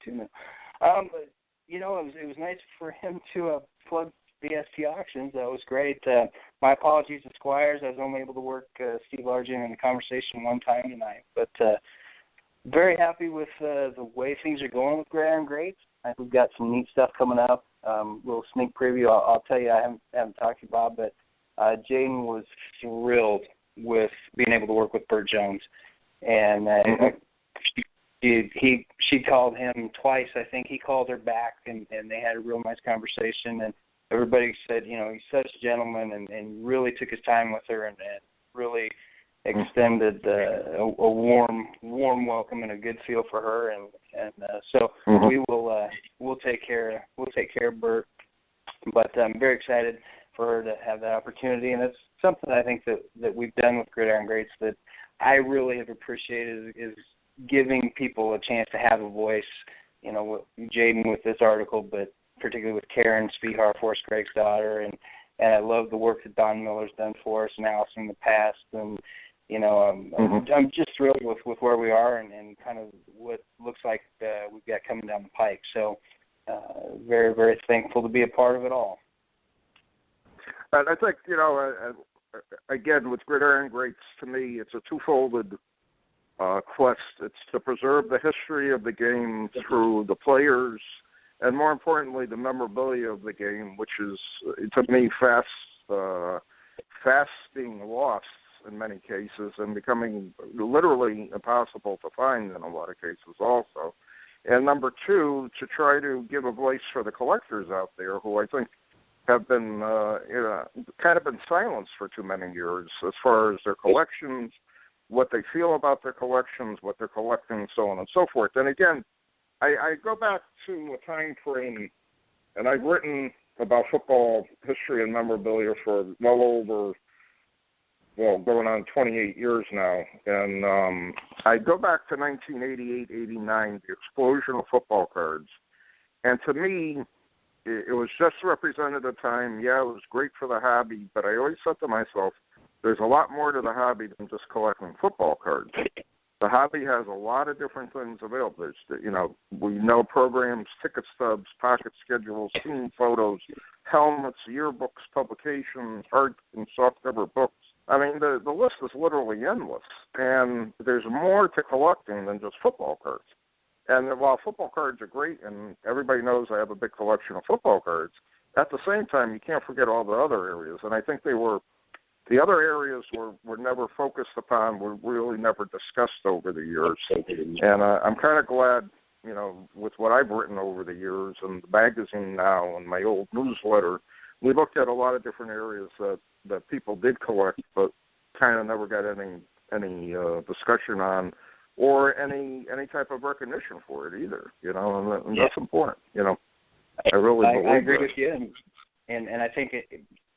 2 minutes. But, it was nice for him to plug BST auctions. That was great. My apologies to Squires. I was only able to work Steve Largent in the conversation one time tonight. But very happy with the way things are going with Gridiron Greats. I think we've got some neat stuff coming up. Little sneak preview. I'll tell you, I haven't talked to you, Bob, but Jaden was thrilled with being able to work with Bert Jones. And she called him twice. I think he called her back, and they had a real nice conversation. And everybody said, he's such a gentleman, and really took his time with her, and really extended a warm welcome and a good feel for her. And so we'll take care of Bert. But I'm very excited for her to have that opportunity, and it's something I think that we've done with Gridiron Greats that I really have appreciated is giving people a chance to have a voice with Jaden with this article, but particularly with Karen Spihar, Forrest Gregg's daughter, and I love the work that Don Miller's done for us and Allison in the past, and I'm just thrilled with where we are and kind of what looks like we've got coming down the pike. So very, very thankful to be a part of it all. And I think, again, with Gridiron Greats, to me, it's a two-folded quest. It's to preserve the history of the game through the players and, more importantly, the memorabilia of the game, which is, to me, fast being lost in many cases and becoming literally impossible to find in a lot of cases also. And number two, to try to give a voice for the collectors out there who I think have been kind of been silenced for too many years as far as their collections, what they feel about their collections, what they're collecting, so on and so forth. And again, I go back to a time frame, and I've written about football history and memorabilia for going on 28 years now. And I go back to 1988, 89, the explosion of football cards. And to me, it was just represented a time, it was great for the hobby, but I always said to myself, there's a lot more to the hobby than just collecting football cards. The hobby has a lot of different things available. There's, we know programs, ticket stubs, pocket schedules, team photos, helmets, yearbooks, publications, hard and soft cover books. I mean, the list is literally endless, and there's more to collecting than just football cards. And while football cards are great, and everybody knows I have a big collection of football cards, at the same time, you can't forget all the other areas. And I think the other areas were never focused upon, were really never discussed over the years. And I'm kind of glad, with what I've written over the years and the magazine now and my old newsletter, we looked at a lot of different areas that people did collect, but kind of never got any discussion on or any type of recognition for it either, and that's important, I really believe I agree that. with you, and I think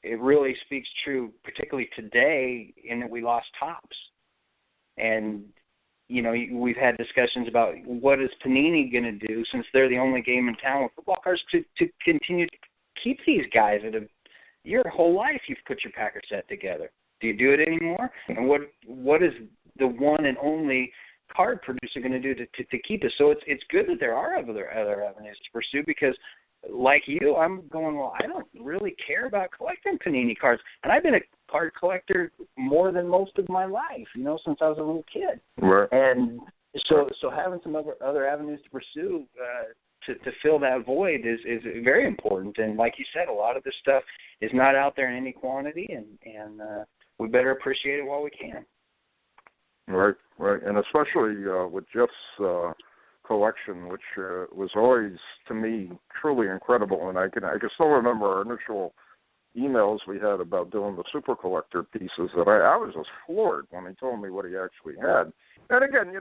it really speaks true, particularly today, in that we lost Topps. And, we've had discussions about what is Panini going to do, since they're the only game in town with football cards, to continue to keep these guys that have, your whole life you've put your Packer set together. Do you do it anymore? And what is the one and only card producer going to do to keep us? So it's good that there are other avenues to pursue, because like you, I'm going, I don't really care about collecting Panini cards. And I've been a card collector more than most of my life, since I was a little kid. Right. And so having some other avenues to pursue to fill that void is very important. And like you said, a lot of this stuff is not out there in any quantity, and we better appreciate it while we can. Right. And especially with Jeff's collection, which was always, to me, truly incredible. And I can still remember our initial emails we had about doing the super collector pieces that I was just floored when he told me what he actually had. And again,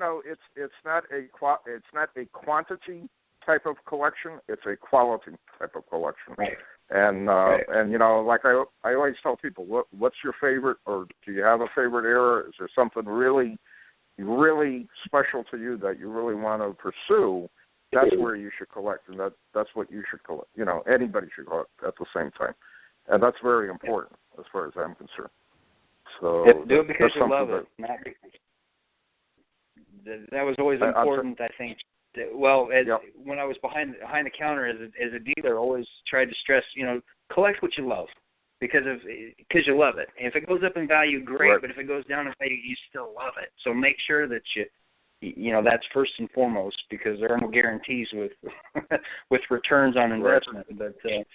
it's not a quantity type of collection, it's a quality type of collection. Right. And right. And like I always tell people, what's your favorite, or do you have a favorite era? Is there something really, really special to you that you really want to pursue? That's where you should collect, and that's what you should collect. Anybody should collect at the same time, and that's very important as far as I'm concerned. So do it because you love it. That was always important, I think. When I was behind the counter as a dealer, I always tried to stress, collect what you love, because you love it. And if it goes up in value, great. Right. But if it goes down in value, you still love it. So make sure that that's first and foremost, because there are no guarantees with with returns on investment. Right.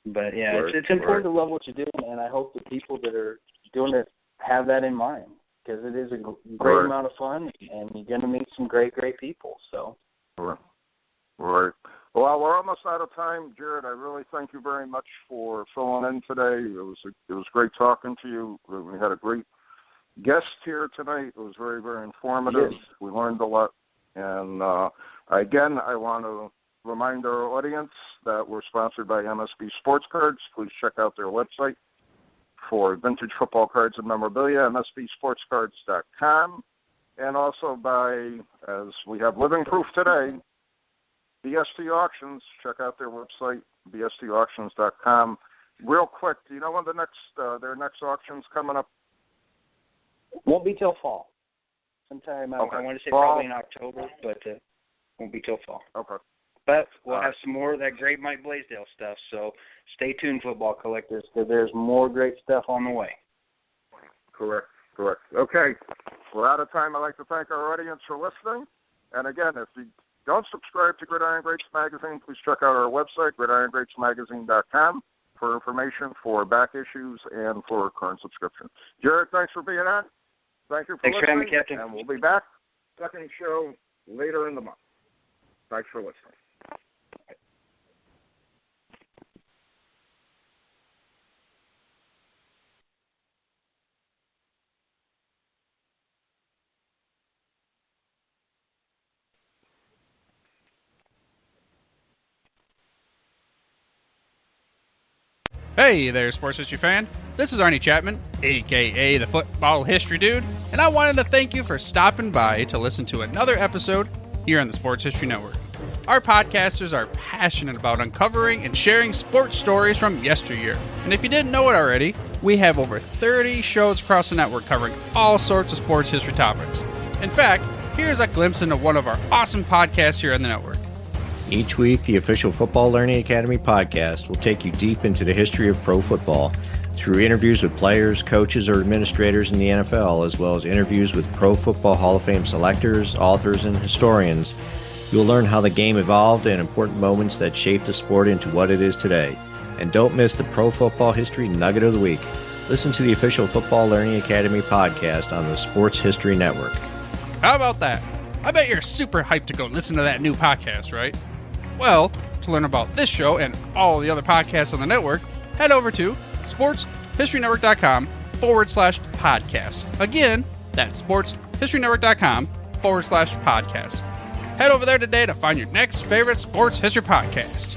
But it's important to love what you do, and I hope that people that are doing it have that in mind, because it is a great amount of fun, and you're going to meet some great people. So. Right. Well, we're almost out of time, Jared. I really thank you very much for filling in today. It was great talking to you. We had a great guest here tonight. It was very, very informative. Yes. We learned a lot. And again, I want to remind our audience that we're sponsored by MSB Sports Cards. Please check out their website for vintage football cards and memorabilia, msbsportscards.com. And also by, as we have living proof today, BST Auctions. Check out their website, bstauctions.com. Real quick, do you know when their next auction's coming up? Won't be till fall. Sometime, Okay. I want to say Fall. probably in October, but won't be till fall. Okay. But we'll have some more of that great Mike Blaisdell stuff, so stay tuned, football collectors, because there's more great stuff on the way. Correct. Okay, we're out of time. I'd like to thank our audience for listening. And again, if you don't subscribe to Gridiron Greats Magazine, please check out our website, gridirongreatsmagazine.com, for information for back issues and for current subscription. Jared, thanks for being on. Thank you for Thanks listening. for having me, Captain. And we'll be back, second show later in the month. Thanks for listening. Hey there, sports history fan. This is Arnie Chapman, aka the Football History Dude, and I wanted to thank you for stopping by to listen to another episode here on the Sports History Network. Our podcasters are passionate about uncovering and sharing sports stories from yesteryear. And if you didn't know it already, we have over 30 shows across the network covering all sorts of sports history topics. In fact, here's a glimpse into one of our awesome podcasts here on the network. Each week, the official Football Learning Academy podcast will take you deep into the history of pro football through interviews with players, coaches, or administrators in the NFL, as well as interviews with Pro Football Hall of Fame selectors, authors, and historians. You'll learn how the game evolved and important moments that shaped the sport into what it is today. And don't miss the Pro Football History Nugget of the Week. Listen to the official Football Learning Academy podcast on the Sports History Network. How about that? I bet you're super hyped to go listen to that new podcast, right? Well, to learn about this show and all the other podcasts on the network, head over to sportshistorynetwork.com/podcast. Again, that's sportshistorynetwork.com/podcast. Head over there today to find your next favorite sports history podcast.